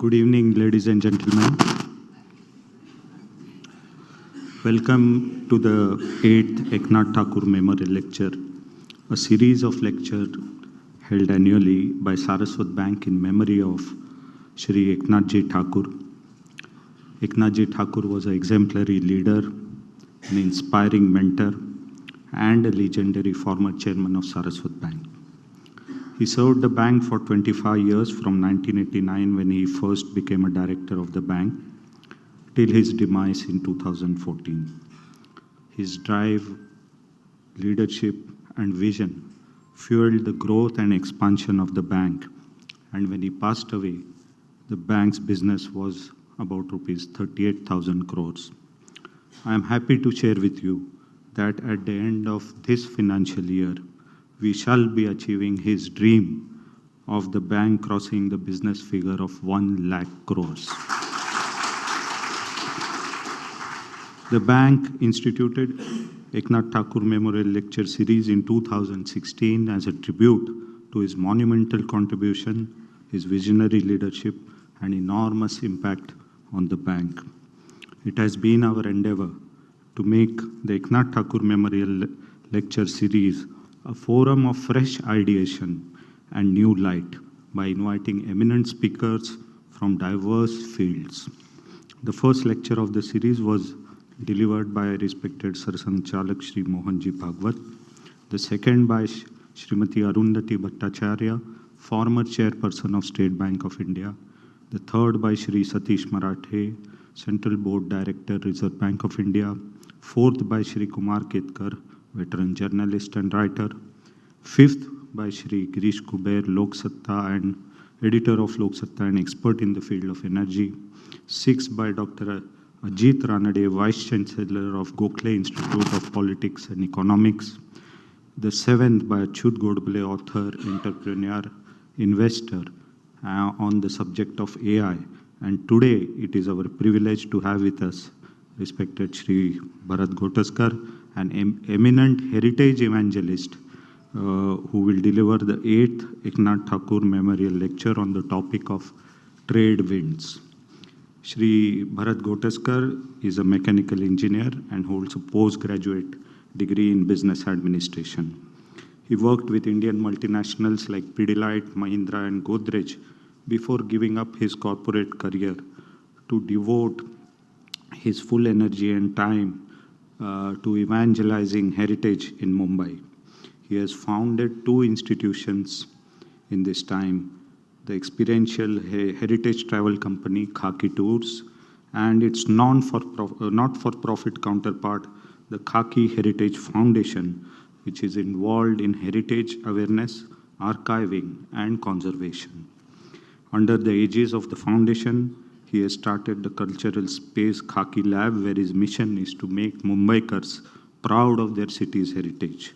Good evening, ladies and gentlemen. Welcome to the 8th Ekanath Thakur Memorial Lecture, a series of lectures held annually by Saraswat Bank in memory of Shri Ekanath Thakur. Ekanath Thakur was an exemplary leader, an inspiring mentor, and a legendary former chairman of Saraswat Bank. He served the bank for 25 years from 1989 when he first became a director of the bank till his demise in 2014. His drive, leadership, and vision fueled the growth and expansion of the bank, and when he passed away, the bank's business was about rupees 38,000 crores. I am happy to share with you that at the end of this financial year, we shall be achieving his dream of the bank crossing the business figure of 1 lakh crores. The bank instituted Ekanath Thakur Memorial Lecture Series in 2016 as a tribute to his monumental contribution, his visionary leadership, and enormous impact on the bank. It has been our endeavor to make the Ekanath Thakur Memorial Lecture Series a forum of fresh ideation and new light by inviting eminent speakers from diverse fields. The first lecture of the series was delivered by respected Sarsanchalak Shri Mohanji Bhagwat, the second by Srimati Arundhati Bhattacharya, former chairperson of State Bank of India, the third by Shri Satish Marathe, Central Board Director, Reserve Bank of India, fourth by Shri Kumar Ketkar, veteran journalist and writer, fifth by Shri Girish Kuber, Lok Satta and editor of Lok Satta and expert in the field of energy, sixth by Dr. Ajit Ranade, Vice Chancellor of Gokhale Institute of Politics and Economics, the seventh by Achyut Godbole, author, entrepreneur, investor on the subject of AI. And today it is our privilege to have with us respected Shri Bharat Gotaskar, an eminent heritage evangelist who will deliver the 8th Ekanath Thakur Memorial Lecture on the topic of trade winds. Shri Bharat Gotaskar is a mechanical engineer and holds a postgraduate degree in business administration. He worked with Indian multinationals like Pidilite, Mahindra and Godrej before giving up his corporate career to devote his full energy and time to evangelizing heritage in Mumbai. He has founded 2 institutions in this time, the experiential heritage travel company Khaki Tours and its not-for-profit counterpart, the Khaki Heritage Foundation, which is involved in heritage awareness, archiving and conservation. Under the aegis of the foundation, he has started the cultural space Khaki Lab, where his mission is to make Mumbaikars proud of their city's heritage.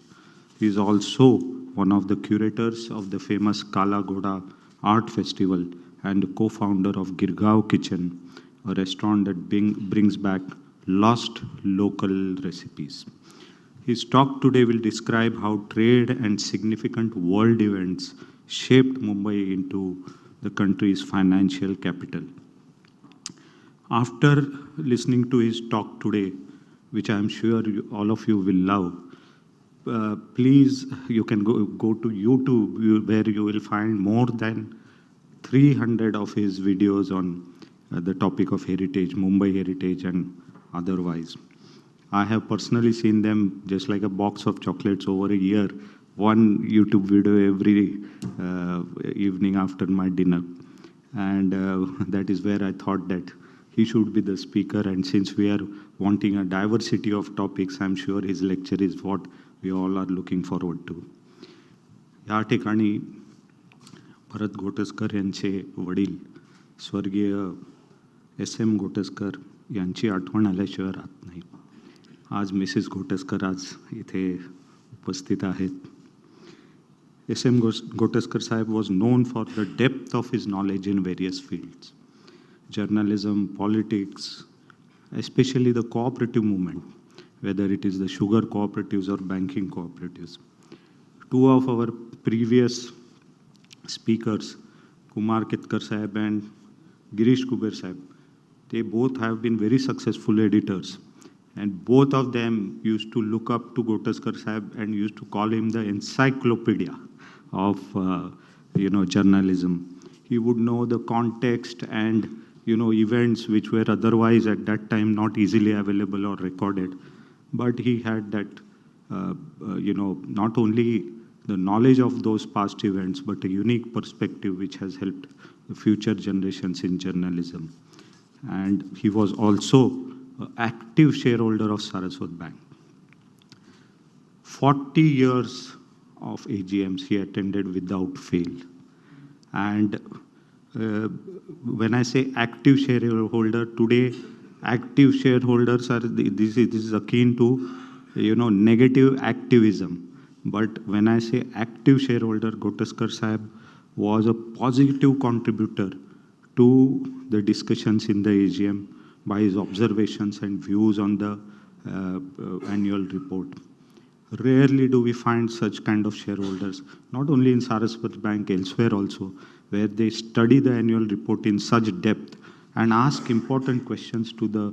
He is also one of the curators of the famous Kala Ghoda Art Festival and co-founder of Girgaon Kitchen, a restaurant that brings back lost local recipes. His talk today will describe how trade and significant world events shaped Mumbai into the country's financial capital. After listening to his talk today, which I am sure all of you will love, please, you can go to YouTube where you will find more than 300 of his videos on the topic of heritage, Mumbai heritage and otherwise. I have personally seen them just like a box of chocolates over a year, one YouTube video every evening after my dinner. And that is where I thought that he should be the speaker, and since we are wanting a diversity of topics, I'm sure his lecture is what we all are looking forward to. या ठिकाणी भरत गोटस्कर यांचे वडील स्वर्गीय SM गोटस्कर यांची आठवण आल्याशिवाय राहत नाही. आज मिसेस गोटस्कर आज इथे उपस्थित आहेत. SM Gotaskar Sahib was known for the depth of his knowledge in various fields. Journalism, politics, especially the cooperative movement, whether it is the sugar cooperatives or banking cooperatives. 2 of our previous speakers, Kumar Ketkar Sahib and Girish Kuber Sahib. They both have been very successful editors. And both of them used to look up to Gotaskar Sahib and used to call him the encyclopedia of journalism. He would know the context and events which were otherwise at that time not easily available or recorded. But he had that, not only the knowledge of those past events, but a unique perspective which has helped the future generations in journalism. And he was also an active shareholder of Saraswat Bank. 40 years of AGMs he attended without fail. And when I say active shareholder, today active shareholders are, this is akin to, negative activism. But when I say active shareholder, Gotaskar Sahib was a positive contributor to the discussions in the AGM by his observations and views on the annual report. Rarely do we find such kind of shareholders, not only in Saraswat Bank, elsewhere also, where they study the annual report in such depth and ask important questions to the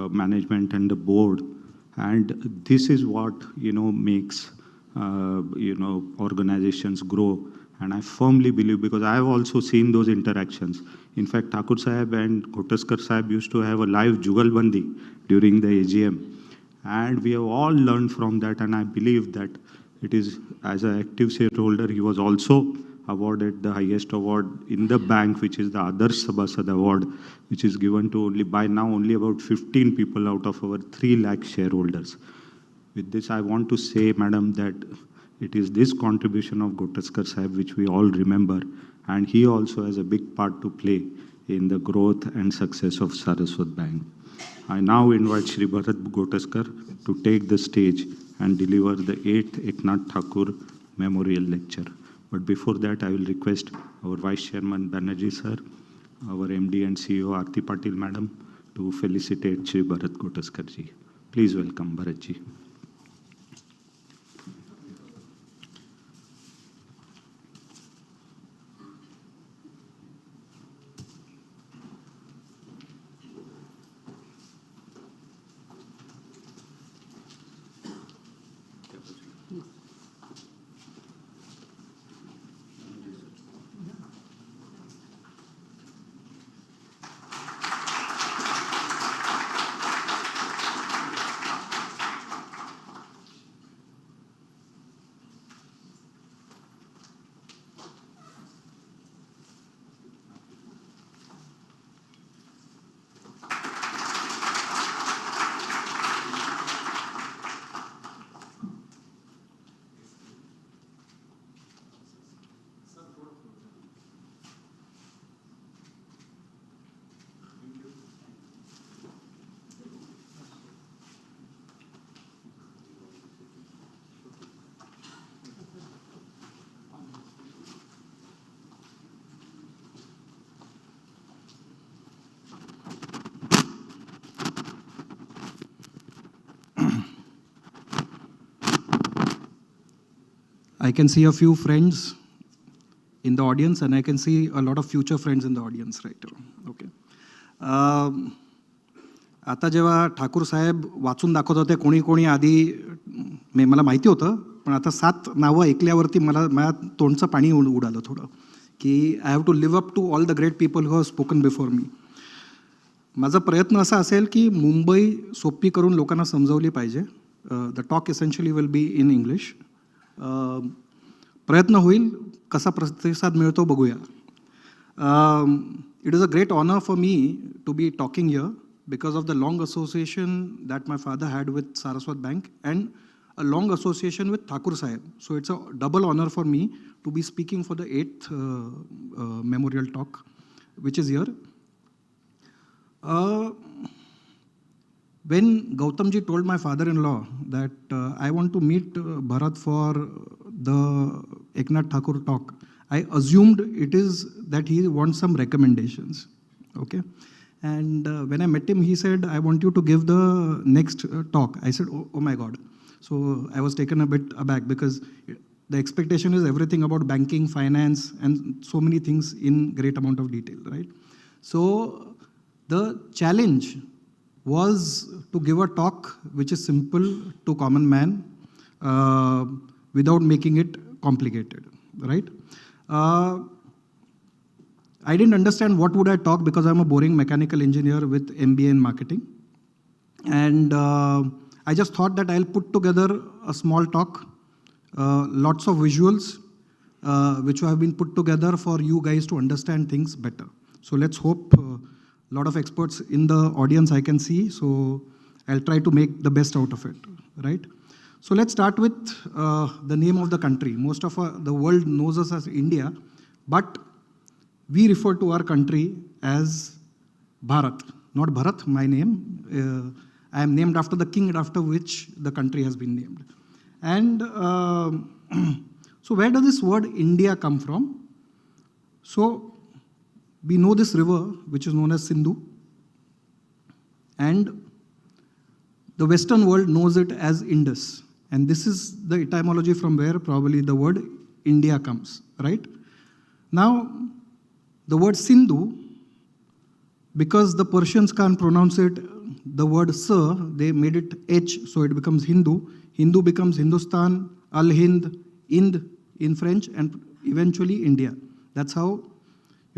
management and the board. And this is what, makes, organizations grow. And I firmly believe, because I have also seen those interactions. In fact, Thakur Sahib and Gotaskar Sahib used to have a live Jugalbandi during the AGM. And we have all learned from that, and I believe that it is, as an active shareholder, he was also awarded the highest award in the bank, which is the Adarsh Sabhasad Award, which is given to only about 15 people out of our 3 lakh shareholders. With this, I want to say, madam, that it is this contribution of Gotaskar Sahib which we all remember, and he also has a big part to play in the growth and success of Saraswat Bank. I now invite Shri Bharat Gotaskar to take the stage and deliver the 8th Ekanath Thakur Memorial Lecture. But before that, I will request our Vice Chairman Banerjee sir, our MD and CEO Aarti Patil madam, to felicitate Shri Bharat Gotaskar ji. Please welcome Bharat ji. I can see a few friends in the audience, and I can see a lot of future friends in the audience right now. Okay. आता जेव्हा ठाकूर साहेब वाचून दाखवत होते कोणी कोणी आधी मला माहिती होतं, पण आता 7 नावं ऐकल्यावरती माझ्या तोंडचं पाणी उडालं थोडं, की I have to live up to all the great people who have spoken before me. माझा प्रयत्न असा असेल की मुंबई सोपी करून लोकांना समजवली पाहिजे. The talk essentially will be in English. प्रयत्न होईल, कसा प्रतिसाद मिळतो बघूया. It is a great honour for me to be talking here because of the long association that my father had with Saraswat Bank and a long association with Thakur Sahib. So it's a double honor for me to be speaking for the 8th memorial talk, which is here. When Gautamji told my father-in-law that I want to meet Bharat for the Ekanath Thakur talk, I assumed it is that he wants some recommendations. Okay. And when I met him, he said, I want you to give the next talk. I said, oh my God. So I was taken a bit aback because the expectation is everything about banking, finance, and so many things in great amount of detail, right? So the challenge was to give a talk which is simple to common man without making it complicated, right? I didn't understand what would I talk because I'm a boring mechanical engineer with MBA in marketing. And I just thought that I'll put together a small talk, lots of visuals, which have been put together for you guys to understand things better. So let's hope a lot of experts in the audience I can see. So I'll try to make the best out of it, right? So let's start with the name of the country. Most of the world knows us as India, but we refer to our country as Bharat. Not Bharat, my name. I am named after the king after which the country has been named. And so where does this word India come from? So we know this river, which is known as Sindhu. And the Western world knows it as Indus. And this is the etymology from where probably the word India comes, right? Now, the word Sindhu, because the Persians can't pronounce it, the word Sa, they made it H, so it becomes Hindu. Hindu becomes Hindustan, Al-Hind, Ind in French, and eventually India. That's how,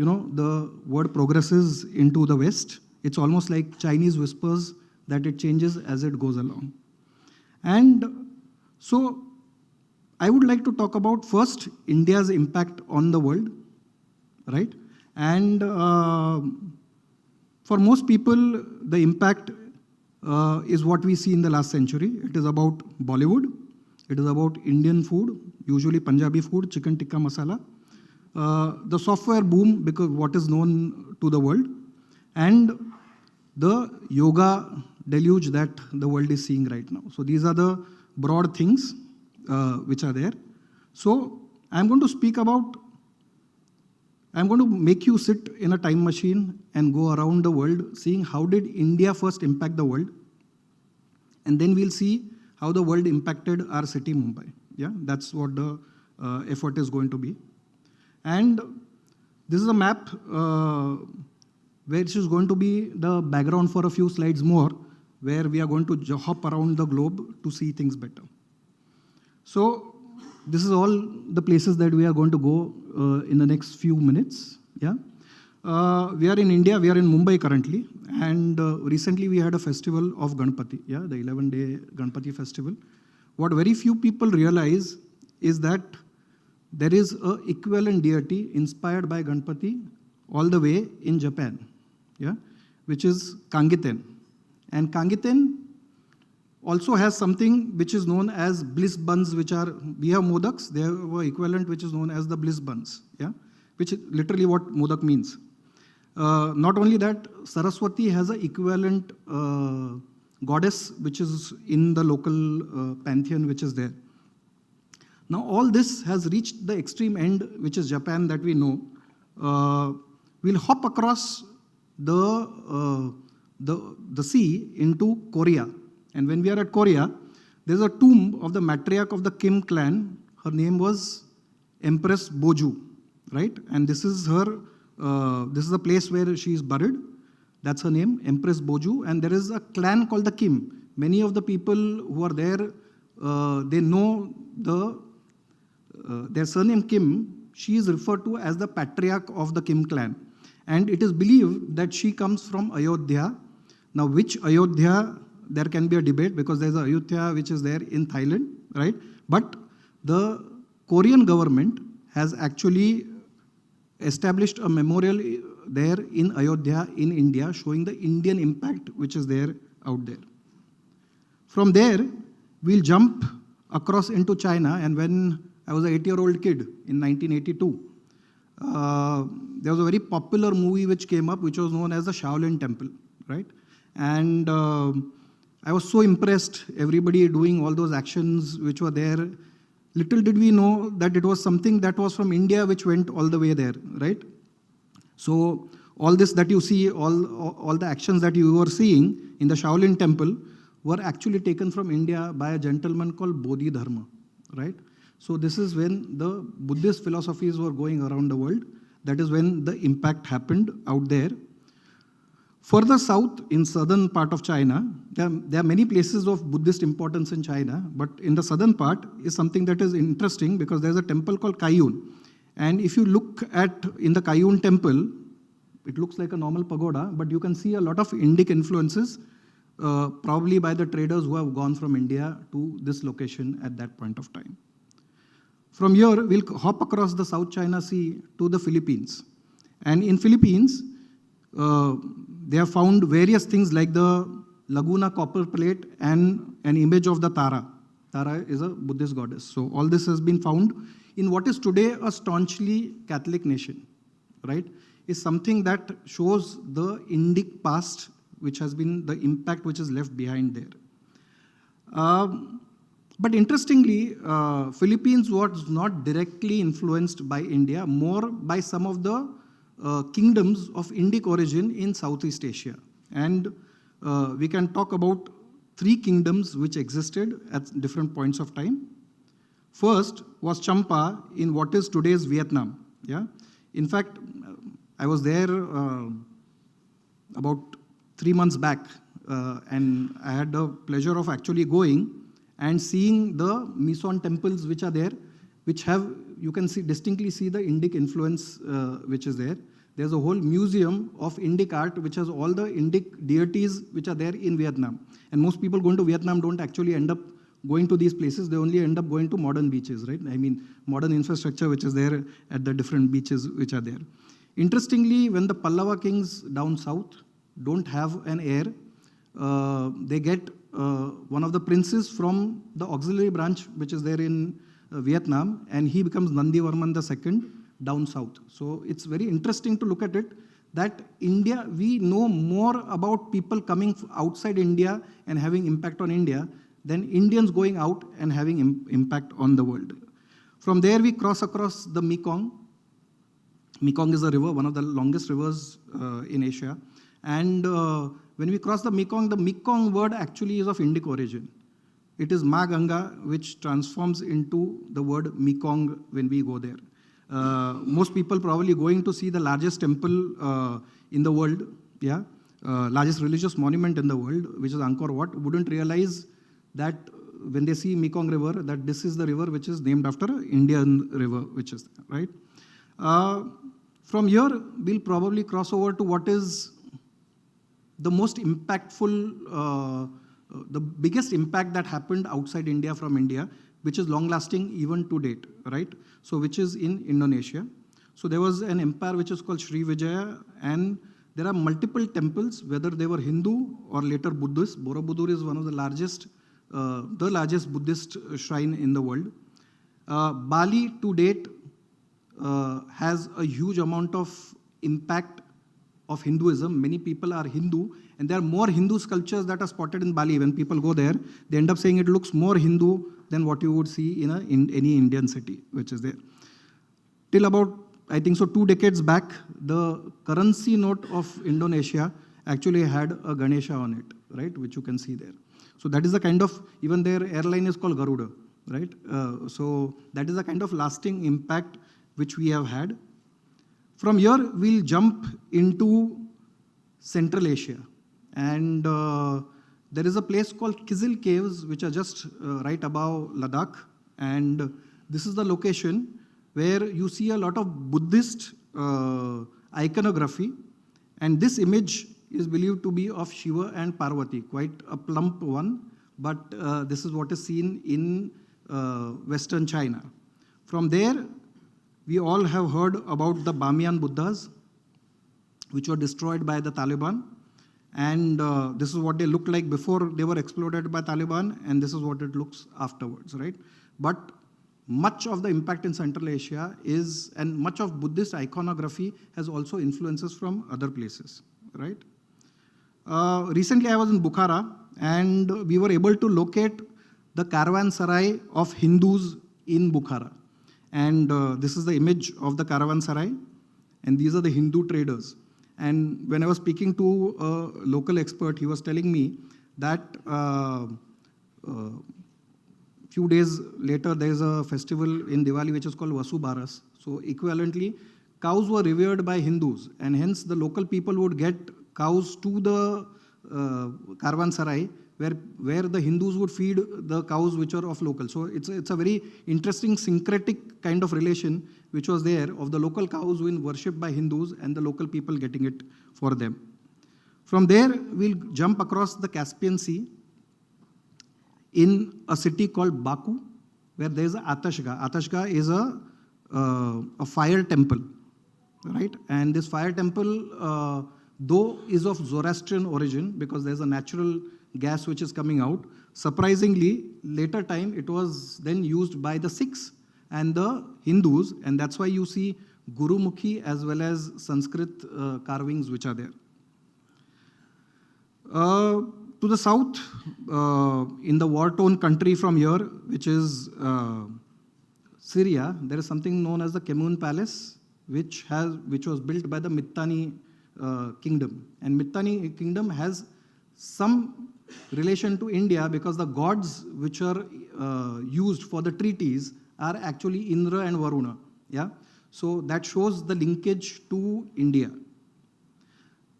the word progresses into the West. It's almost like Chinese whispers that it changes as it goes along. And so I would like to talk about first India's impact on the world, right? And for most people, the impact is what we see in the last century. It is about Bollywood. It is about Indian food, usually Punjabi food, chicken tikka masala. The software boom, because what is known to the world. And the yoga deluge that the world is seeing right now. So these are the broad things which are there. So I'm going to make you sit in a time machine and go around the world seeing how did India first impact the world. And then we'll see how the world impacted our city, Mumbai. Yeah, that's what the effort is going to be. And this is a map which is going to be the background for a few slides more, where we are going to hop around the globe to see things better. So this is all the places that we are going to go in the next few minutes. Yeah, we are in India. We are in Mumbai currently, and recently we had a festival of Ganpati. Yeah, the 11-day Ganpati festival. What very few people realize is that there is an equivalent deity inspired by Ganpati all the way in Japan. Yeah, which is Kangiten, and Kangiten also has something which is known as bliss buns, we have modaks, they have an equivalent which is known as the bliss buns, yeah, which is literally what modak means. Not only that, Saraswati has an equivalent goddess which is in the local pantheon which is there. Now all this has reached the extreme end, which is Japan that we know. We'll hop across the sea into Korea. And when we are at Korea, there's a tomb of the matriarch of the Kim clan. Her name was Empress Boju, right? And this is her, this is the place where she is buried. That's her name, Empress Boju. And there is a clan called the Kim. Many of the people who are there, they know their surname Kim. She is referred to as the patriarch of the Kim clan. And it is believed that she comes from Ayodhya. Now, which Ayodhya? There can be a debate because there's a Ayodhya which is there in Thailand, right? But the Korean government has actually established a memorial there in Ayodhya in India showing the Indian impact which is there out there. From there, we'll jump across into China, and when I was an 8-year-old kid in 1982, there was a very popular movie which came up which was known as the Shaolin Temple, right? And I was so impressed, everybody doing all those actions which were there. Little did we know that it was something that was from India which went all the way there, right? So all this that you see, all the actions that you were seeing in the Shaolin Temple were actually taken from India by a gentleman called Bodhidharma, right? So this is when the Buddhist philosophies were going around the world. That is when the impact happened out there. Further south, in southern part of China, there are many places of Buddhist importance in China, but in the southern part is something that is interesting because there's a temple called Kaiyun. And if you look at in the Kaiyun temple, it looks like a normal pagoda, but you can see a lot of Indic influences, probably by the traders who have gone from India to this location at that point of time. From here, we'll hop across the South China Sea to the Philippines. And in Philippines, they have found various things like the Laguna copper plate and an image of the Tara. Tara is a Buddhist goddess. So all this has been found in what is today a staunchly Catholic nation, right? Is something that shows the Indic past, which has been the impact which is left behind there. But interestingly, Philippines was not directly influenced by India, more by some of the kingdoms of Indic origin in Southeast Asia. And we can talk about 3 kingdoms which existed at different points of time. First was Champa in what is today's Vietnam. Yeah? In fact, I was there about 3 months back, and I had the pleasure of actually going and seeing the Mission temples which are there, which have, you can see distinctly see the Indic influence which is there. There's a whole museum of Indic art which has all the Indic deities which are there in Vietnam. And most people going to Vietnam don't actually end up going to these places, they only end up going to modern beaches, right? I mean, modern infrastructure which is there at the different beaches which are there. Interestingly, when the Pallava kings down south don't have an heir, they get one of the princes from the auxiliary branch which is there in Vietnam, and he becomes Nandivarman II down south. So it's very interesting to look at it, that India, we know more about people coming outside India and having impact on India than Indians going out and having impact on the world. From there we cross across the Mekong. Mekong is a river, one of the longest rivers in Asia. And when we cross the Mekong word actually is of Indic origin. It is Ma Ganga, which transforms into the word Mekong when we go there. Most people probably going to see the largest temple in the world, yeah, largest religious monument in the world, which is Angkor Wat, wouldn't realize that when they see Mekong River, that this is the river which is named after an Indian river, which is there, right? From here, we'll probably cross over to what is the most impactful, the biggest impact that happened outside India from India, which is long-lasting even to date, right? So which is in Indonesia. So there was an empire which is called Srivijaya, and there are multiple temples, whether they were Hindu or later Buddhist. Borobudur is one of the largest Buddhist shrine in the world. Bali to date has a huge amount of impact of Hinduism. Many people are Hindu, and there are more Hindu sculptures that are spotted in Bali. When people go there, they end up saying it looks more Hindu than what you would see in any Indian city, which is there. Till about, I think so, 2 decades back, the currency note of Indonesia actually had a Ganesha on it, right, which you can see there. So that is the kind of, even their airline is called Garuda, right? So that is the kind of lasting impact which we have had. From here, we'll jump into Central Asia. And there is a place called Kizil Caves, which are just right above Ladakh. And this is the location where you see a lot of Buddhist iconography. And this image is believed to be of Shiva and Parvati, quite a plump one. But this is what is seen in Western China. From there, we all have heard about the Bamiyan Buddhas, which were destroyed by the Taliban. And this is what they looked like before they were exploded by Taliban, and this is what it looks afterwards, right? But much of the impact in Central Asia is, and much of Buddhist iconography has also influences from other places, right? Recently I was in Bukhara, and we were able to locate the caravanserai of Hindus in Bukhara. And this is the image of the caravanserai, and these are the Hindu traders. And when I was speaking to a local expert, he was telling me that few days later, there is a festival in Diwali which is called Vasu Baras. So equivalently, cows were revered by Hindus, and hence the local people would get cows to the Caravanserai, where the Hindus would feed the cows which are of local. So it's a very interesting syncretic kind of relation which was there of the local cows being worshipped by Hindus and the local people getting it for them. From there, we'll jump across the Caspian Sea in a city called Baku, where there is Atashga. Atashga is a fire temple, right? And this fire temple, though is of Zoroastrian origin, because there's a natural gas which is coming out. Surprisingly, later time, it was then used by the Sikhs and the Hindus, and that's why you see Gurumukhi as well as Sanskrit carvings which are there. To the south, in the war-torn country from here, which is Syria, there is something known as the Kemun Palace, which was built by the Mitanni kingdom. And Mitanni kingdom has some relation to India because the gods which are used for the treaties are actually Indra and Varuna. Yeah? So that shows the linkage to India.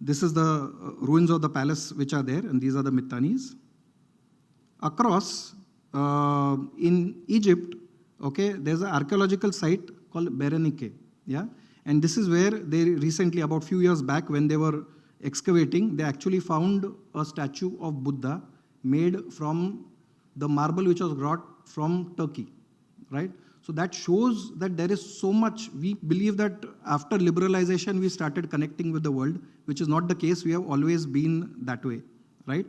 This is the ruins of the palace which are there, and these are the Mitannis. Across, in Egypt, okay, there's an archaeological site called Berenike. Yeah? And this is where they recently, about few years back, when they were excavating, they actually found a statue of Buddha made from the marble which was brought from Turkey, right? So that shows that there is so much. We believe that after liberalization, we started connecting with the world, which is not the case. We have always been that way, right?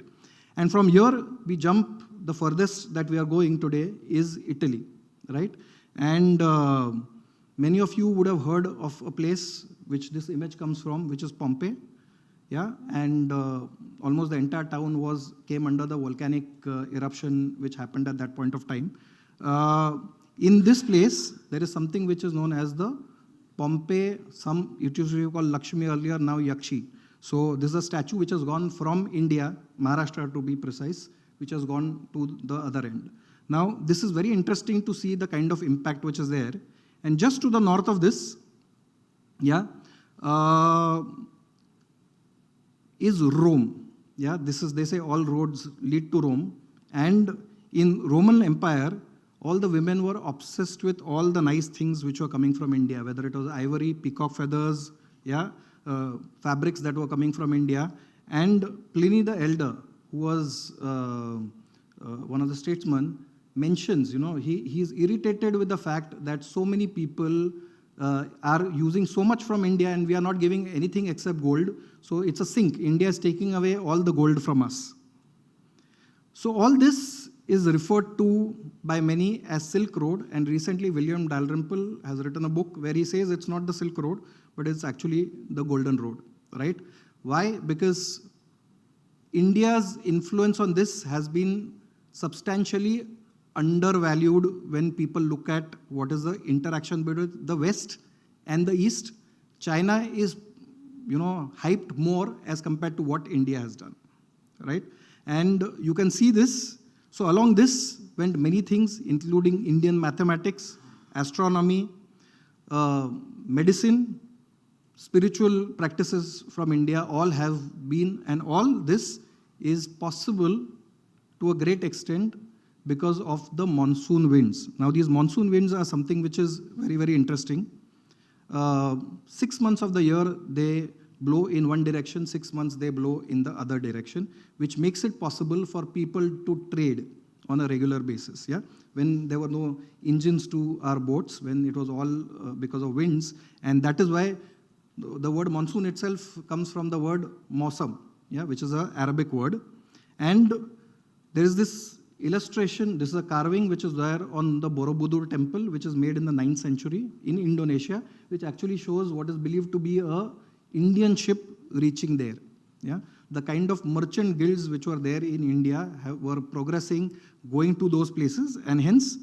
And from here, we jump, the furthest that we are going today is Italy, right? And many of you would have heard of a place which this image comes from, which is Pompeii. Yeah, and almost the entire town came under the volcanic eruption which happened at that point of time. In this place, there is something which is known as the Pompeii, it used to be called Lakshmi earlier, now Yakshi. So this is a statue which has gone from India, Maharashtra to be precise, which has gone to the other end. Now, this is very interesting to see the kind of impact which is there. And just to the north of this, yeah, is Rome. Yeah, they say all roads lead to Rome. And in Roman Empire, all the women were obsessed with all the nice things which were coming from India, whether it was ivory, peacock feathers, yeah, fabrics that were coming from India. And Pliny the Elder, who was one of the statesmen, mentions, he's irritated with the fact that so many people are using so much from India and we are not giving anything except gold. So it's a sink. India is taking away all the gold from us. So all this is referred to by many as Silk Road, and recently William Dalrymple has written a book where he says it's not the Silk Road, but it's actually the Golden Road, right? Why? Because India's influence on this has been substantially undervalued when people look at what is the interaction between the West and the East. China is, hyped more as compared to what India has done, right? And you can see this. So along this went many things, including Indian mathematics, astronomy, medicine, spiritual practices from India, all have been, and all this is possible to a great extent because of the monsoon winds. Now these monsoon winds are something which is very, very interesting. 6 months of the year, they blow in one direction, 6 months they blow in the other direction, which makes it possible for people to trade on a regular basis. Yeah, when there were no engines to our boats, when it was all because of winds, and that is why the word monsoon itself comes from the word mausam, yeah, which is an Arabic word. And there is this illustration, this is a carving which is there on the Borobudur temple, which is made in the 9th century in Indonesia, which actually shows what is believed to be a Indian ship reaching there. Yeah, the kind of merchant guilds which were there in India were progressing, going to those places, and hence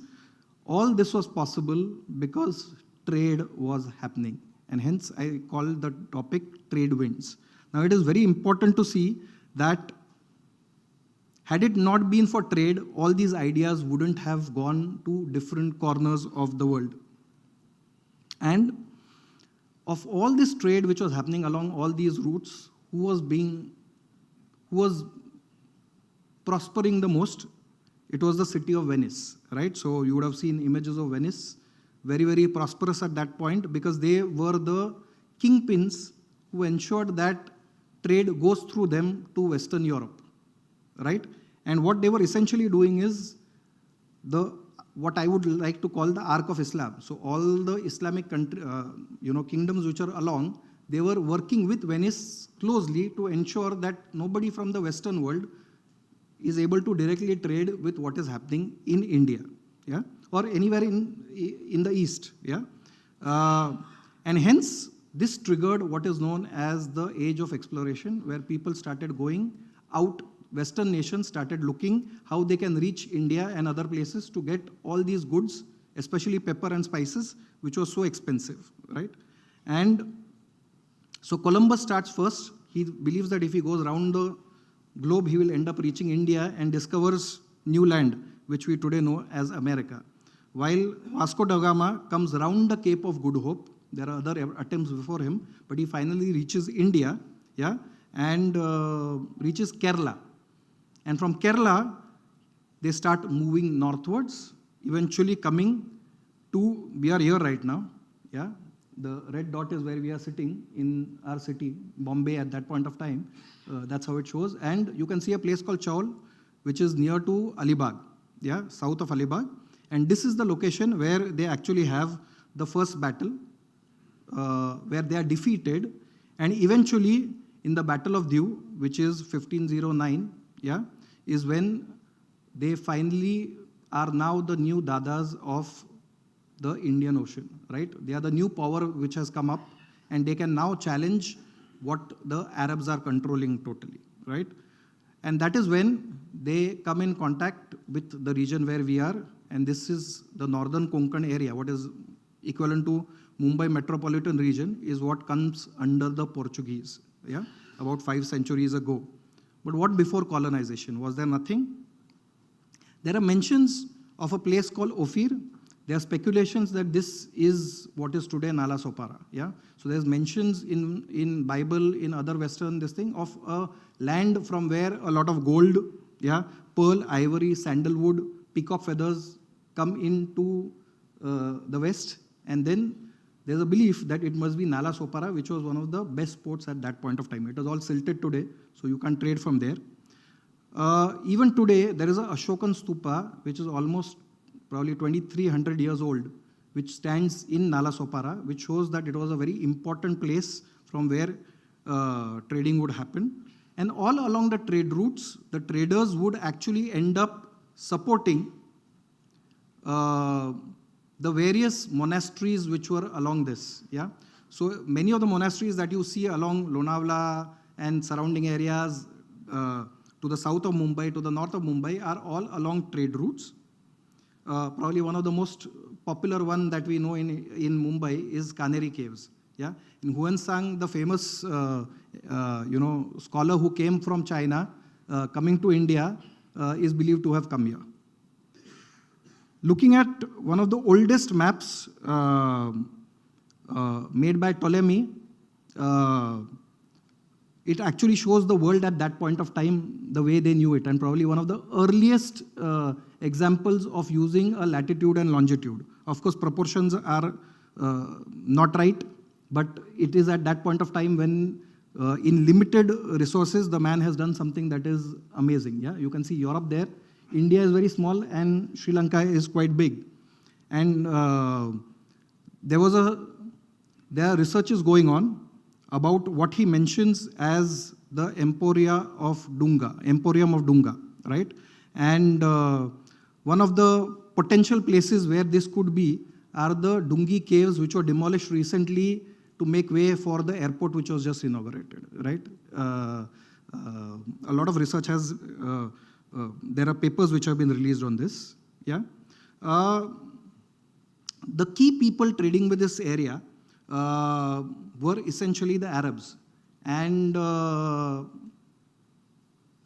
all this was possible because trade was happening. And hence I call the topic trade winds. Now it is very important to see that had it not been for trade, all these ideas wouldn't have gone to different corners of the world. And of all this trade which was happening along all these routes, who was prospering the most, it was the city of Venice, right? So you would have seen images of Venice, very, very prosperous at that point, because they were the kingpins who ensured that trade goes through them to Western Europe, right? And what they were essentially doing is what I would like to call the Ark of Islam. So all the Islamic kingdoms which are along, they were working with Venice closely to ensure that nobody from the Western world is able to directly trade with what is happening in India, yeah, or anywhere in the East, yeah. And hence, this triggered what is known as the age of exploration, where people started going out. Western nations started looking how they can reach India and other places to get all these goods, especially pepper and spices, which was so expensive, right? And so Columbus starts first. He believes that if he goes around the globe, he will end up reaching India and discovers new land, which we today know as America. While Vasco da Gama comes around the Cape of Good Hope, there are other attempts before him, but he finally reaches India, yeah, and reaches Kerala. And from Kerala, they start moving northwards, eventually coming to, we are here right now, yeah. The red dot is where we are sitting in our city, Bombay at that point of time. That's how it shows. And you can see a place called Chaul, which is near to Alibag, yeah, south of Alibag. And this is the location where they actually have the first battle, where they are defeated. And eventually, in the Battle of Diu, which is 1509, yeah, is when they finally are now the new dadas of the Indian Ocean, right? They are the new power which has come up, and they can now challenge what the Arabs are controlling totally, right? And that is when they come in contact with the region where we are, and this is the northern Konkan area, what is equivalent to Mumbai metropolitan region, is what comes under the Portuguese, yeah, about 5 centuries ago. But what before colonization? Was there nothing? There are mentions of a place called Ophir. There are speculations that this is what is today Nala Sopara, yeah. So there's mentions in Bible, in other Western this thing, of a land from where a lot of gold, yeah, pearl, ivory, sandalwood, peacock feathers come into the West. And then there's a belief that it must be Nala Sopara, which was one of the best ports at that point of time. It was all silted today, so you can't trade from there. Even today, there is a Ashokan Stupa, which is almost probably 2,300 years old, which stands in Nala Sopara, which shows that it was a very important place from where trading would happen. And all along the trade routes, the traders would actually end up supporting the various monasteries which were along this, yeah. So many of the monasteries that you see along Lonavala and surrounding areas to the south of Mumbai, to the north of Mumbai, are all along trade routes. Probably one of the most popular one that we know in Mumbai is Canary Caves. Yeah, in Huansang, the famous scholar who came from China, coming to India, is believed to have come here. Looking at one of the oldest maps made by Ptolemy, it actually shows the world at that point of time the way they knew it, and probably one of the earliest examples of using a latitude and longitude. Of course, proportions are not right, but it is at that point of time when in limited resources, the man has done something that is amazing. Yeah, you can see Europe there. India is very small and Sri Lanka is quite big. And there are researches going on about what he mentions as the Emporium of Dunga, right? And one of the potential places where this could be are the Dungi caves, which were demolished recently to make way for the airport which was just inaugurated, right? A lot of research has, there are papers which have been released on this, yeah? The key people trading with this area were essentially the Arabs. And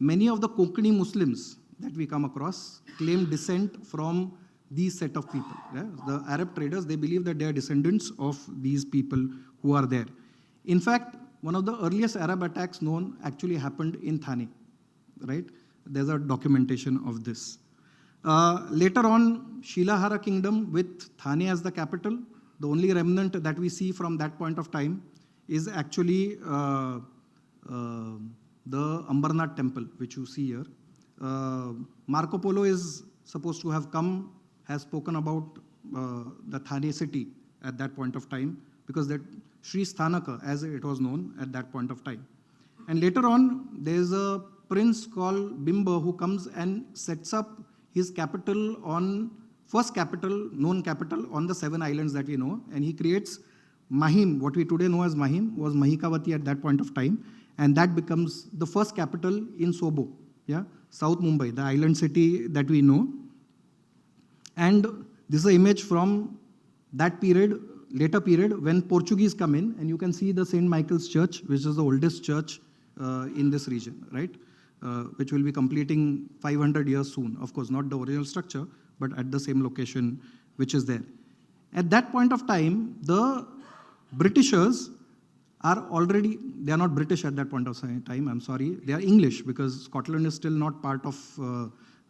many of the Konkani Muslims that we come across claim descent from these set of people. Yeah? The Arab traders, they believe that they are descendants of these people who are there. In fact, one of the earliest Arab attacks known actually happened in Thane, right? There's a documentation of this. Later on, Shilahara kingdom with Thane as the capital. The only remnant that we see from that point of time is actually the Ambarnath temple, which you see here. Marco Polo is supposed to have come, has spoken about the Thane city at that point of time, because that Sri Sthanaka, as it was known at that point of time. And later on, there's a prince called Bimba who comes and sets up his capital on, first capital, known capital on the 7 islands that we know, and he creates Mahim. What we today know as Mahim was Mahikavati at that point of time, and that becomes the first capital in Sobo, yeah, South Mumbai, the island city that we know. And this is an image from that period, later period, when Portuguese come in, and you can see the St. Michael's Church, which is the oldest church in this region, right? Which will be completing 500 years soon. Of course, not the original structure, but at the same location which is there. At that point of time, the Britishers are already, they are not British at that point of time, I'm sorry, they are English, because Scotland is still not part of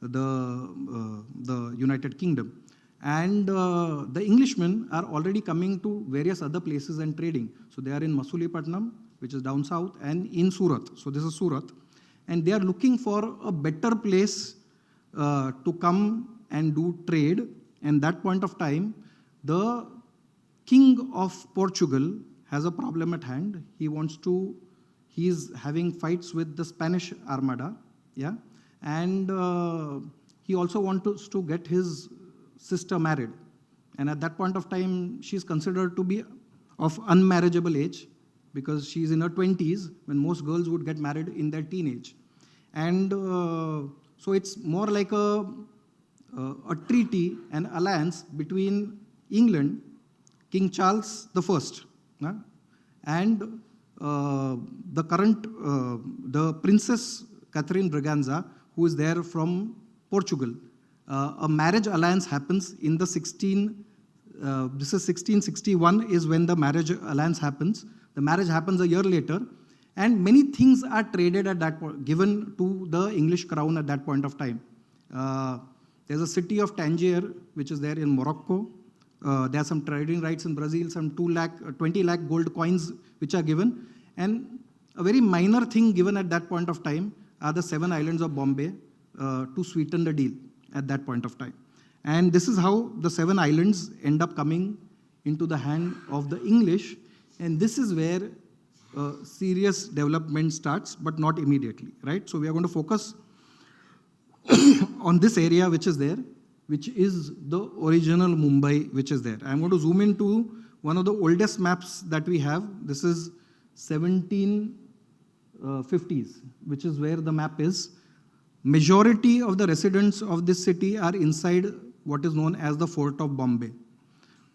the United Kingdom. And the Englishmen are already coming to various other places and trading. So they are in Masulipatam, which is down south, and in Surat. So this is Surat. And they are looking for a better place to come and do trade. And that point of time, the King of Portugal has a problem at hand. He is having fights with the Spanish Armada, yeah, and he also wants to get his sister married. And at that point of time, she's considered to be of unmarriageable age, because she's in her 20s, when most girls would get married in their teenage. And so it's more like a treaty, an alliance between England, King Charles I, and the current, the Princess Catherine Braganza, who is there from Portugal. A marriage alliance happens in the this is 1661 is when the marriage alliance happens. The marriage happens a year later, and many things are traded at that point, given to the English crown at that point of time. There's a city of Tangier, which is there in Morocco. There are some trading rights in Brazil, some 20 lakh gold coins which are given. And a very minor thing given at that point of time are the 7 islands of Bombay to sweeten the deal at that point of time. And this is how the 7 islands end up coming into the hand of the English. And this is where serious development starts, but not immediately, right? So we are going to focus on this area which is there, which is the original Mumbai which is there. I'm going to zoom into one of the oldest maps that we have. This is 1750s, which is where the map is. Majority of the residents of this city are inside what is known as the Fort of Bombay.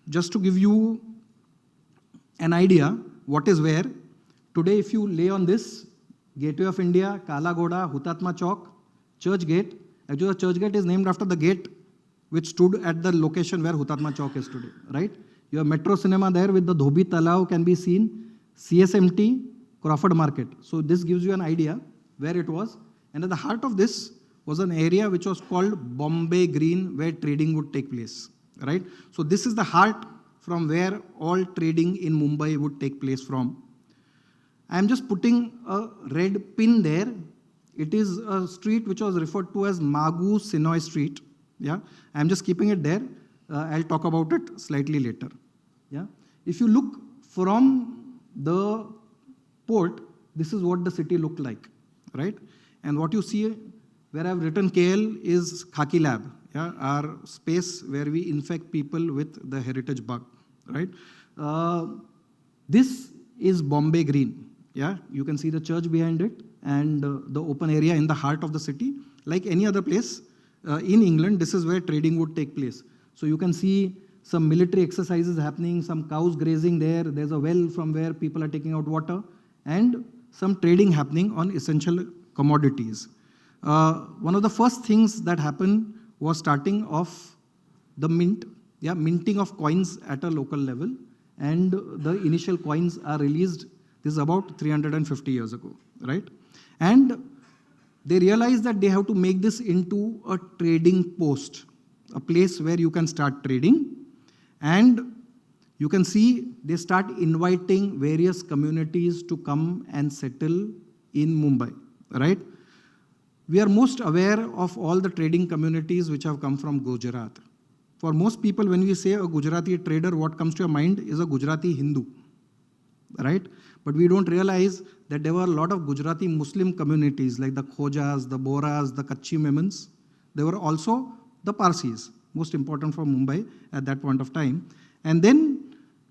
Just to give you an idea what is where, today if you lay on this, Gateway of India, Kala Ghoda, Hutatma Chowk, Church Gate. Actually, the Church Gate is named after the gate which stood at the location where Hutatma Chowk is today, right? You have Metro Cinema there with the Dhobi Talao can be seen, CSMT, Crawford Market. So this gives you an idea where it was. And at the heart of this was an area which was called Bombay Green, where trading would take place, right? So this is the heart from where all trading in Mumbai would take place from. I am just putting a red pin there. It is a street which was referred to as Magu Sinoy Street. Yeah, I am just keeping it there. I'll talk about it slightly later. Yeah, if you look from the port, this is what the city looked like, right? And what you see where I've written KL is Khaki Lab, yeah, our space where we infect people with the heritage bug, right? This is Bombay Green. Yeah, you can see the church behind it and the open area in the heart of the city. Like any other place in England, this is where trading would take place. So you can see some military exercises happening, some cows grazing there. There's a well from where people are taking out water, and some trading happening on essential commodities. One of the first things that happened was starting of the mint, yeah, minting of coins at a local level, and the initial coins are released This is about 350 years ago, right? And they realized that they have to make this into a trading post, a place where you can start trading. And you can see they start inviting various communities to come and settle in Mumbai, right? We are most aware of all the trading communities which have come from Gujarat. For most people, when we say a Gujarati trader, what comes to your mind is a Gujarati Hindu, right? But we don't realize that there were a lot of Gujarati Muslim communities like the Khojas, the Boras, the Kachchi Memons. There were also the Parsis, most important for Mumbai at that point of time. And then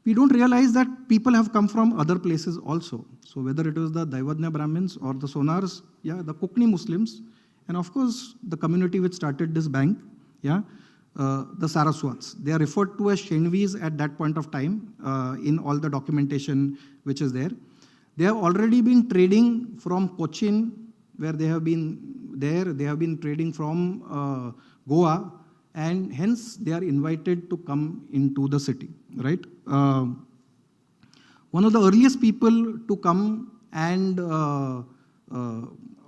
we don't realize that people have come from other places also. So whether it was the Daivadnya Brahmins or the Sonars, yeah, the Kokni Muslims, and of course the community which started this bank, yeah, the Saraswats. They are referred to as Shenvis at that point of time in all the documentation which is there. They have already been trading from Cochin, where they have been there. They have been trading from Goa, and hence they are invited to come into the city, right? One of the earliest people to come and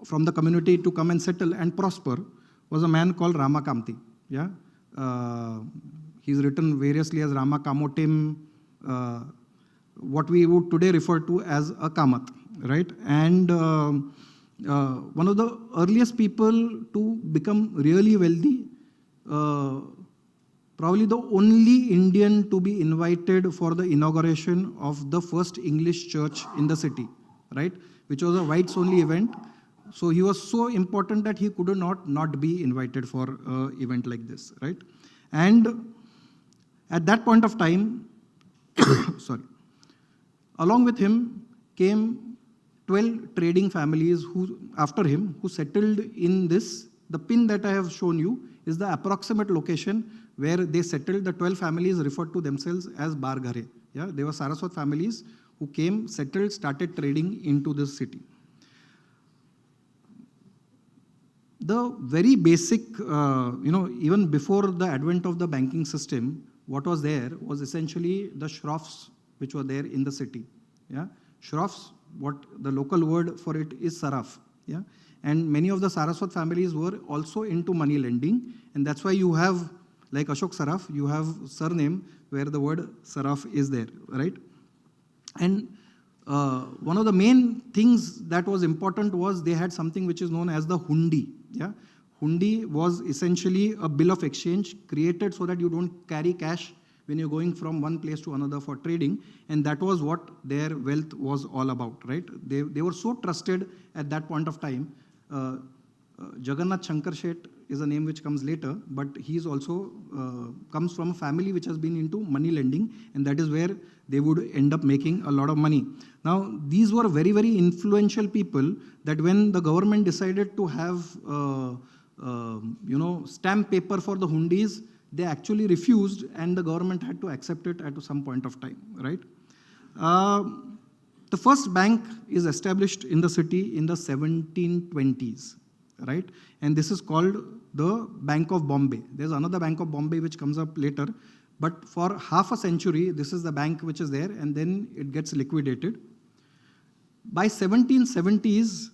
from the community to come and settle and prosper was a man called Rama Kamti. Yeah, he's written variously as Rama Kamotim, what we would today refer to as a Kamat, right? And one of the earliest people to become really wealthy, probably the only Indian to be invited for the inauguration of the first English church in the city, right? Which was a whites only event. So he was so important that he could not be invited for an event like this, right? And at that point of time, sorry, along with him came 12 trading families who, after him, who settled in this. The pin that I have shown you is the approximate location where they settled. The 12 families referred to themselves as Barghare. Yeah, they were Saraswat families who came, settled, started trading into this city. The very basic, even before the advent of the banking system, what was there was essentially the shroffs which were there in the city. Yeah, shroffs, what the local word for it is saraf. Yeah, and many of the Saraswat families were also into money lending, and that's why you have, like Ashok Saraf, you have surname where the word saraf is there, right? And one of the main things that was important was they had something which is known as the hundi. Yeah, hundi was essentially a bill of exchange created so that you don't carry cash when you're going from one place to another for trading, and that was what their wealth was all about, right? They were so trusted at that point of time. Jagannath Shankar Shet is a name which comes later, but he's also comes from a family which has been into money lending, and that is where they would end up making a lot of money. Now, these were very, very influential people that when the government decided to have, stamp paper for the hundis, they actually refused, and the government had to accept it at some point of time, right? The first bank is established in the city in the 1720s, right? And this is called the Bank of Bombay. There's another Bank of Bombay which comes up later, but for half a century, this is the bank which is there, and then it gets liquidated. By 1770s,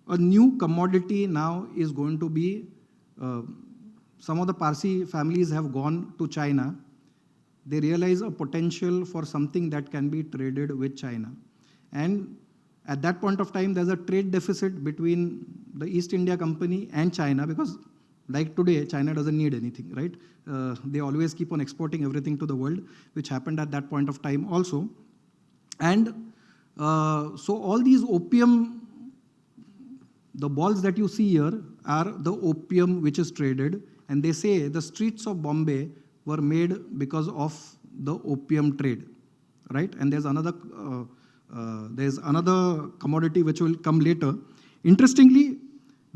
a new commodity now is going to be, some of the Parsi families have gone to China. They realize a potential for something that can be traded with China. And at that point of time, there's a trade deficit between the East India Company and China, because like today, China doesn't need anything, right? They always keep on exporting everything to the world, which happened at that point of time also. And so all these opium, the balls that you see here are the opium which is traded. And they say the streets of Bombay were made because of the opium trade, right? And there's another commodity which will come later. Interestingly,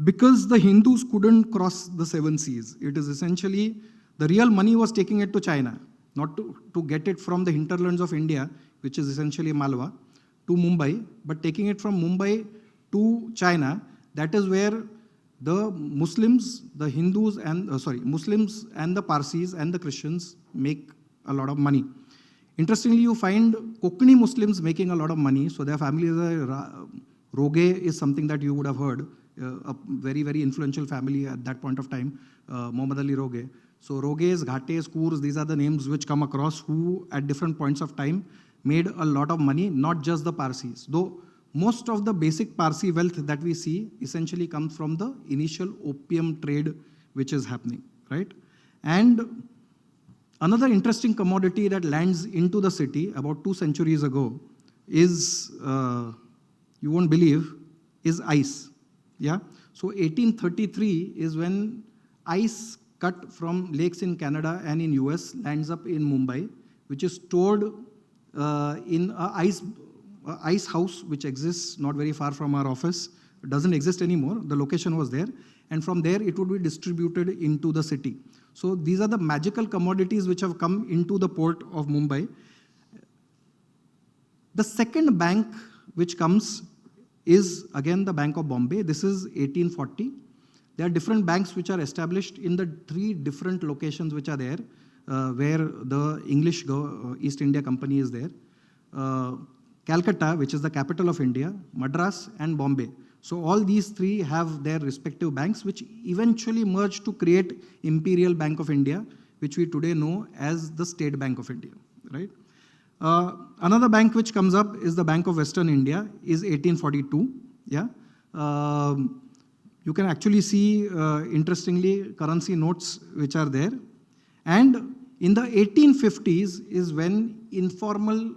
because the Hindus couldn't cross the 7 seas, it is essentially the real money was taking it to China, not to get it from the hinterlands of India, which is essentially Malwa, to Mumbai, but taking it from Mumbai to China. That is where the Muslims, the Hindus, and Muslims and the Parsis and the Christians make a lot of money. Interestingly, you find Konkani Muslims making a lot of money. So their family is Roge is something that you would have heard, a very, very influential family at that point of time, Muhammad Ali Roge. So Roges, Ghates, Koors, these are the names which come across who at different points of time made a lot of money, not just the Parsis. Though most of the basic Parsi wealth that we see essentially comes from the initial opium trade which is happening, right? And another interesting commodity that lands into the city about 2 centuries ago is, you won't believe, is ice. Yeah. So 1833 is when ice cut from lakes in Canada and in US lands up in Mumbai, which is stored in a ice house which exists not very far from our office. It doesn't exist anymore. The location was there. And from there, it would be distributed into the city. So these are the magical commodities which have come into the port of Mumbai. The second bank which comes is again the Bank of Bombay. This is 1840. There are different banks which are established in the 3 different locations which are there, where the English East India Company is there. Calcutta, which is the capital of India, Madras and Bombay. So all these 3 have their respective banks, which eventually merged to create Imperial Bank of India, which we today know as the State Bank of India, right? Another bank which comes up is the Bank of Western India, is 1842, yeah? You can actually see, interestingly, currency notes which are there. And in the 1850s is when informal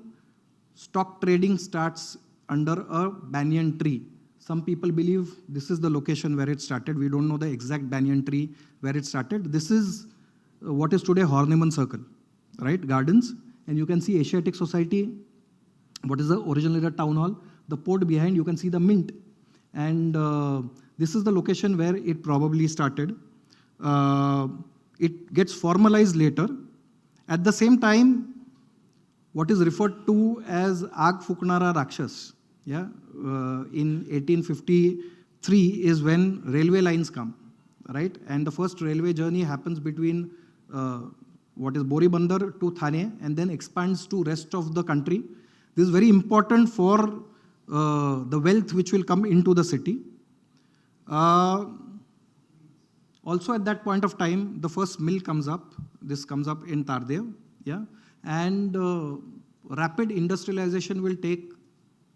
stock trading starts under a banyan tree. Some people believe this is the location where it started. We don't know the exact banyan tree where it started. This is what is today Horniman Circle, right? Gardens. And you can see Asiatic Society, what is the originally the town hall. The port behind, you can see the mint. And this is the location where it probably started. It gets formalized later. At the same time, what is referred to as Ag Fuknara Rakshas, yeah, in 1853 is when railway lines come, right? And the first railway journey happens between what is Boribandar to Thane and then expands to rest of the country. This is very important for the wealth which will come into the city. Also at that point of time, the first mill comes up. This comes up in Tardev, yeah? And rapid industrialization will take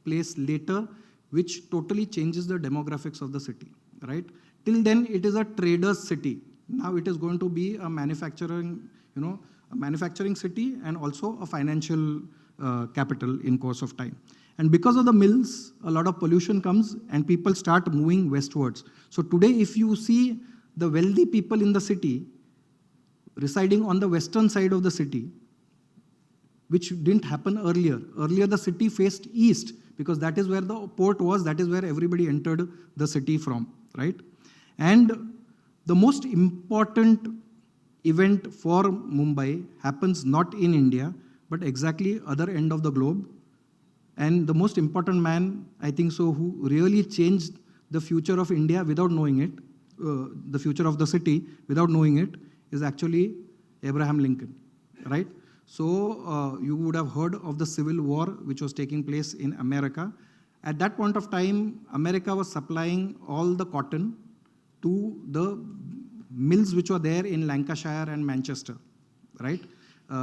place later, which totally changes the demographics of the city, right? Till then, it is a trader's city. Now it is going to be a manufacturing, a manufacturing city and also a financial capital in course of time. And because of the mills, a lot of pollution comes and people start moving westwards. So today, if you see the wealthy people in the city residing on the western side of the city, which didn't happen earlier. Earlier, the city faced east because that is where the port was, that is where everybody entered the city from, right? And the most important event for Mumbai happens not in India, but exactly other end of the globe. And the most important man, I think so, who really changed the future of India without knowing it, the future of the city without knowing it, is actually Abraham Lincoln, right? So you would have heard of the Civil War, which was taking place in America. At that point of time, America was supplying all the cotton to the mills which were there in Lancashire and Manchester, right?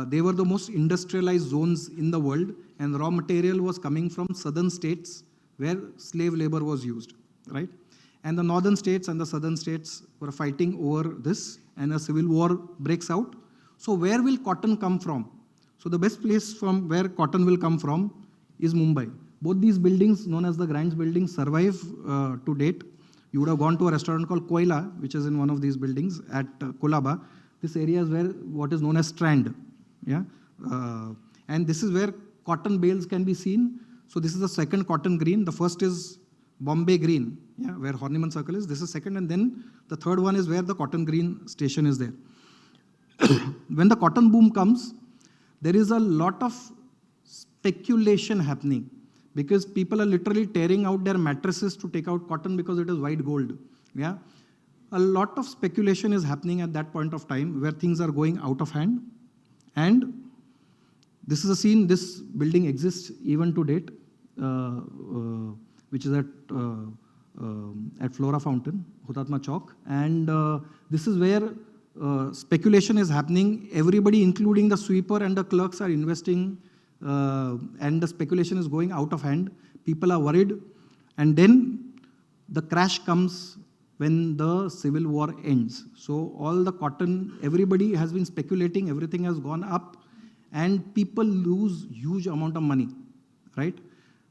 They were the most industrialized zones in the world, and raw material was coming from southern states where slave labor was used, right? And the northern states and the southern states were fighting over this, and a civil war breaks out. So where will cotton come from? So the best place from where cotton will come from is Mumbai. Both these buildings, known as the Grange buildings, survive to date. You would have gone to a restaurant called Koila, which is in one of these buildings at Kolaba. This area is where what is known as Strand. Yeah? And this is where cotton bales can be seen. So this is the second cotton green. The first is Bombay Green, yeah, where Horniman Circle is. This is second, and then the third one is where the cotton green station is there. When the cotton boom comes, there is a lot of speculation happening because people are literally tearing out their mattresses to take out cotton because it is white gold. Yeah, a lot of speculation is happening at that point of time where things are going out of hand, and This is a scene, this building exists even to date, which is at Flora Fountain, Hutatma Chowk. And this is where speculation is happening. Everybody, including the sweeper and the clerks, are investing, and the speculation is going out of hand. People are worried. And then the crash comes when the civil war ends. So all the cotton, everybody has been speculating, everything has gone up, and people lose huge amount of money, right?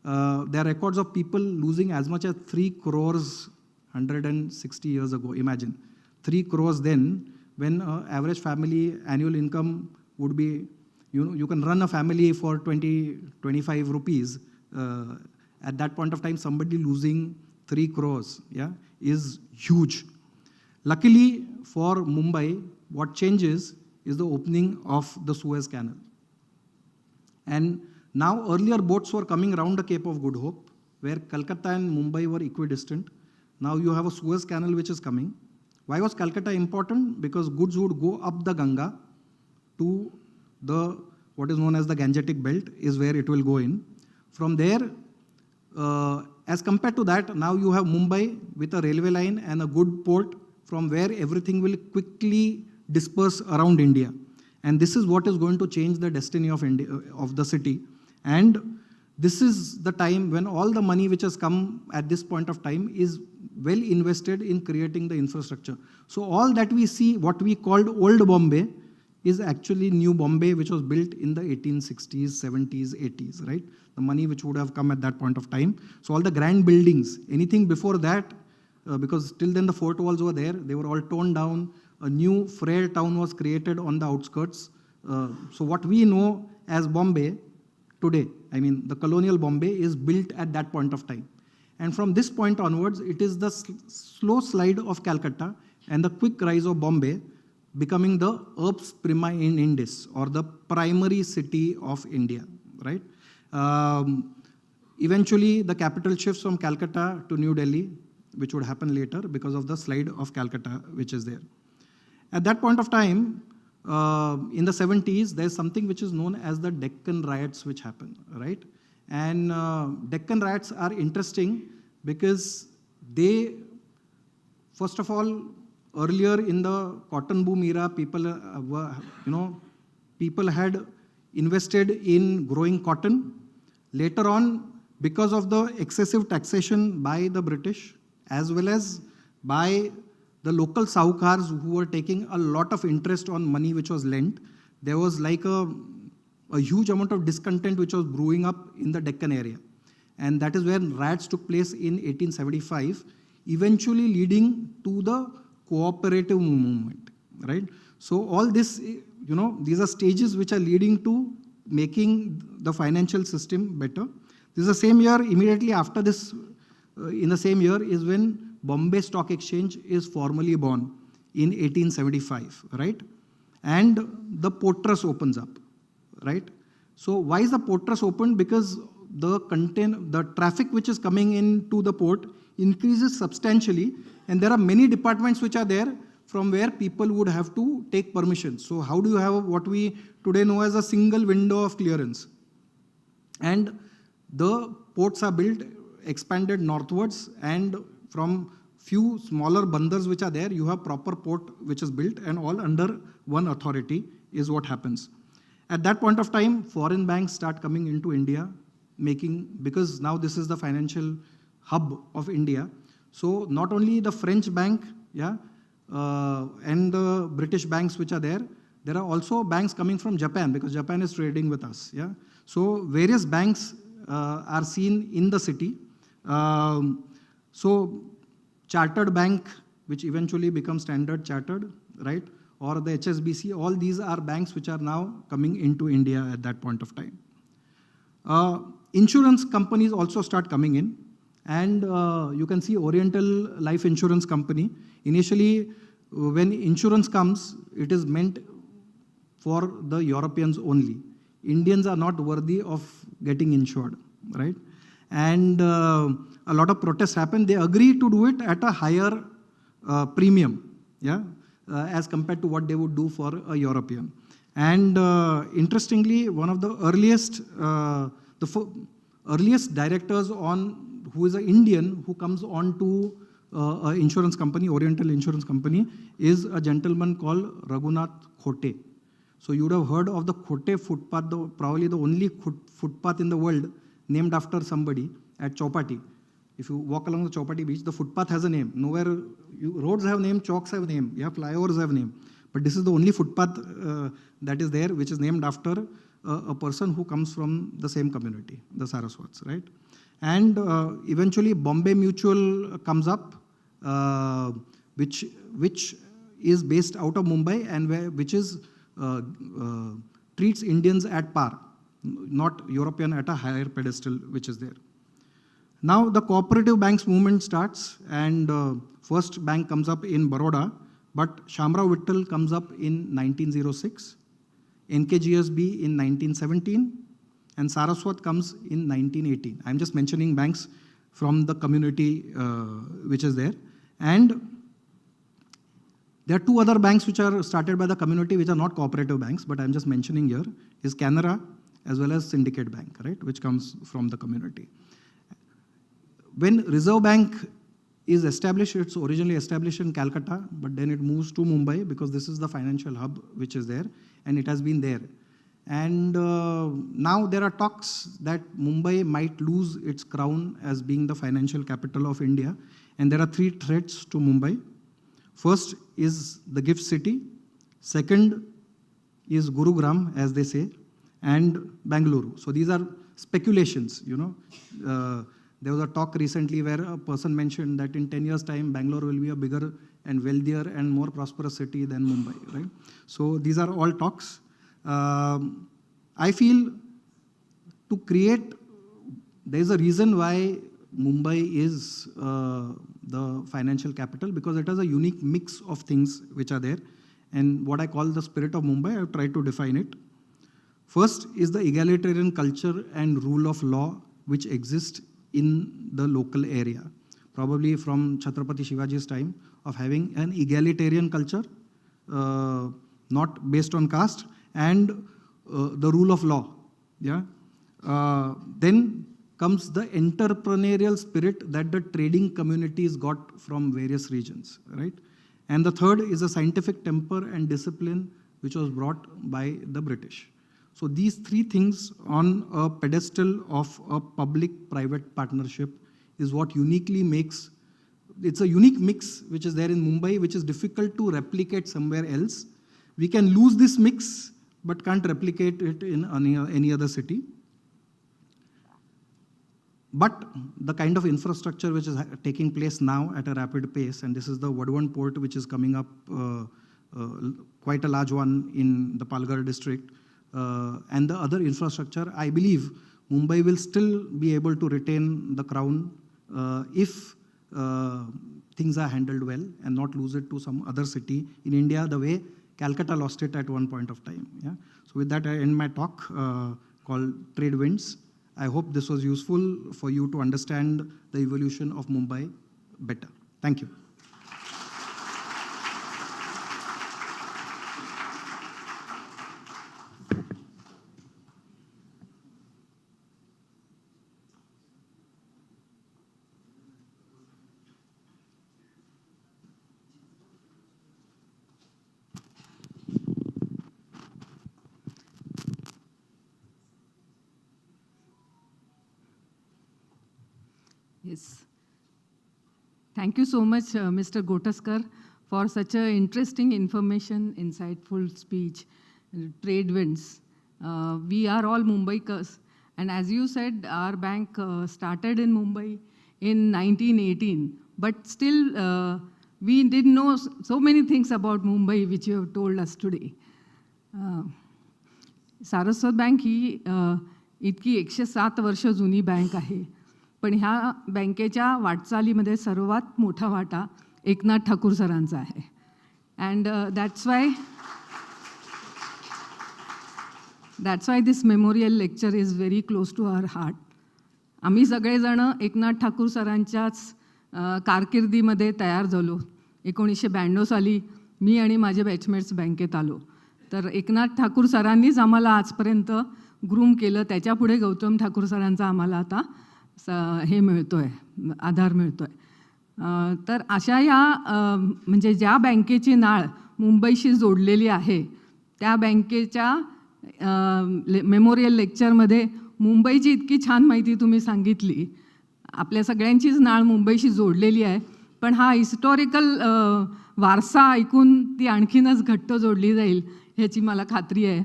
There are records of people losing as much as 3 crores 160 years ago. Imagine 3 crores then, when average family annual income would be, you can run a family for 25 rupees. At that point of time, somebody losing 3 crores, yeah, is huge. Luckily for Mumbai, what changes is the opening of the Suez Canal. And now earlier boats were coming around the Cape of Good Hope, where Calcutta and Mumbai were equidistant. Now you have a Suez Canal which is coming. Why was Calcutta important? Because goods would go up the Ganga to the, what is known as the Gangetic Belt, is where it will go in. From there, as compared to that, now you have Mumbai with a railway line and a good port from where everything will quickly disperse around India. And this is what is going to change the destiny of India, of the city. And this is the time when all the money which has come at this point of time is well invested in creating the infrastructure. So all that we see, what we called Old Bombay, is actually New Bombay, which was built in the 1860s, 70s, 80s, right? The money which would have come at that point of time. So all the grand buildings, anything before that, because till then the fort walls were there, they were all torn down. A new frail town was created on the outskirts. So what we know as Bombay today, I mean the colonial Bombay, is built at that point of time. And from this point onwards, it is the slow slide of Calcutta and the quick rise of Bombay becoming the urbs prima in Indis, or the primary city of India, right? Eventually, the capital shifts from Calcutta to New Delhi, which would happen later because of the slide of Calcutta, which is there. At that point of time, in the 70s, there's something which is known as the Deccan riots which happen, right? And Deccan riots are interesting because they, first of all, earlier in the cotton boom era, people were, people had invested in growing cotton. Later on, because of the excessive taxation by the British, as well as by the local Sahukars who were taking a lot of interest on money which was lent, there was like a huge amount of discontent which was brewing up in the Deccan area. And that is where riots took place in 1875, eventually leading to the cooperative movement, right? So all this, these are stages which are leading to making the financial system better. This is the same year, immediately after this, in the same year is when Bombay Stock Exchange is formally born in 1875, right? And the port trust opens up, right? So why is the port trust opened? Because the traffic which is coming into the port increases substantially, and there are many departments which are there from where people would have to take permission. So how do you have what we today know as a single window of clearance? And the ports are built, expanded northwards, and from few smaller bandars which are there, you have proper port which is built, and all under one authority is what happens. At that point of time, foreign banks start coming into India, because now this is the financial hub of India. So not only the French bank, and the British banks which are there are also banks coming from Japan, because Japan is trading with us. So various banks are seen in the city. So Chartered Bank, which eventually becomes Standard Chartered, right? Or the HSBC, all these are banks which are now coming into India at that point of time. Insurance companies also start coming in. And you can see Oriental Life Insurance Company. Initially, when insurance comes, it is meant for the Europeans only. Indians are not worthy of getting insured, right? And a lot of protests happen. They agree to do it at a higher premium, as compared to what they would do for a European. And interestingly, one of the earliest, earliest directors on, who is an Indian, who comes on to an insurance company, Oriental Insurance Company, is a gentleman called Raghunath Khote. So you would have heard of the Khote footpath, probably the only footpath in the world named after somebody at Chowpatty. If you walk along the Chowpatty beach, the footpath has a name. Nowhere, roads have name, chalks have name, yeah, flyovers have name. But this is the only footpath that is there, which is named after a person who comes from the same community, the Saraswats, right? And eventually Bombay Mutual comes up, which is based out of Mumbai and which is treats Indians at par, not European at a higher pedestal, which is there. Now the cooperative banks movement starts, and first bank comes up in Baroda, but Shamrao Vittal comes up in 1906, NKGSB in 1917, and Saraswat comes in 1918. I'm just mentioning banks from the community which is there. And there are two other banks which are started by the community which are not cooperative banks, but I'm just mentioning here, is Canara as well as Syndicate Bank, right, which comes from the community. When Reserve Bank is established, it's originally established in Calcutta, but then it moves to Mumbai because this is the financial hub which is there, and it has been there. And now there are talks that Mumbai might lose its crown as being the financial capital of India, and there are three threats to Mumbai. First is the gift city, second is Gurugram, as they say, and Bangalore. So these are speculations, you know. There was a talk recently where a person mentioned that in 10 years' time, Bangalore will be a bigger and wealthier and more prosperous city than Mumbai, right? So these are all talks. I feel to create, there is a reason why Mumbai is the financial capital, because it has a unique mix of things which are there. And what I call the spirit of Mumbai, I've tried to define it. First is the egalitarian culture and rule of law which exist in the local area, probably from Chhatrapati Shivaji's time, of having an egalitarian culture, not based on caste, and the rule of law. Yeah. Then comes the entrepreneurial spirit that the trading communities got from various regions, right? And the third is a scientific temper and discipline which was brought by the British. So these three things on a pedestal of a public-private partnership is what uniquely makes, it's a unique mix which is there in Mumbai, which is difficult to replicate somewhere else. We can lose this mix, but can't replicate it in any other city. But the kind of infrastructure which is taking place now at a rapid pace, and this is the Vadhavan port which is coming up, quite a large one in the Palghar district, and the other infrastructure, I believe Mumbai will still be able to retain the crown if things are handled well and not lose it to some other city in India the way Calcutta lost it at one point of time. Yeah? So with that, I end my talk called Trade Winds. I hope this was useful for you to understand the evolution of Mumbai better. Thank you. Yes. Thank you so much, Mr. Gotaskar, for such a interesting information, insightful speech, trade winds. We are all Mumbaikars. And as you said, our bank started in Mumbai in 1918. But still, we didn't know so many things about Mumbai, which you have told us today. Saraswat Bank ही इतकी 107 वर्ष जुनी bank आहे. पण ह्या बँकेच्या वाटचालीमध्ये सर्वात मोठा वाटा एकनाथ ठाकूर सरांचा आहे. And that's why this memorial lecture is very close to our heart. आम्ही सगळेजण एकनाथ ठाकूर सरांच्याच कारकिर्दीमध्ये तयार झालो. 1992 साली मी आणि माझे बॅचमेट्स बँकेत आलो. तर एकनाथ ठाकूर सरांनीच आम्हाला आजपर्यंत ग्रूम केलं, त्याच्यापुढे गौतम ठाकूर सरांचा आम्हाला आता हे मिळतो आहे, आधार मिळतो आहे. तर अशा या म्हणजे ज्या बँकेची नाळ मुंबईशी जोडलेली आहे त्या बँकेच्या मेमोरियल लेक्चरमध्ये मुंबईची इतकी छान माहिती तुम्ही सांगितली. आपल्या सगळ्यांचीच नाळ मुंबईशी जोडलेली आहे, पण हा हिस्टॉरिकल वारसा ऐकून ती आणखीनच घट्ट जोडली जाईल ह्याची मला खात्री आहे.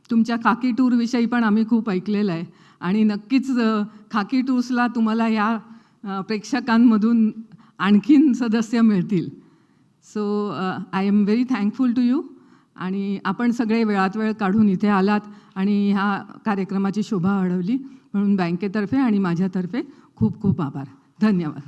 तुमच्या खाकी टूरविषयी पण आम्ही खूप ऐकलेलं आहे आणि नक्कीच खाकी टूर्सला तुम्हाला ह्या प्रेक्षकांमधून आणखीन सदस्य मिळतील. So I am very thankful to you. आणि आपण सगळे वेळात वेळ काढून इथे आलात आणि ह्या कार्यक्रमाची शोभा वाढवली म्हणून बँकेतर्फे आणि माझ्यातर्फे खूप खूप आभार. धन्यवाद.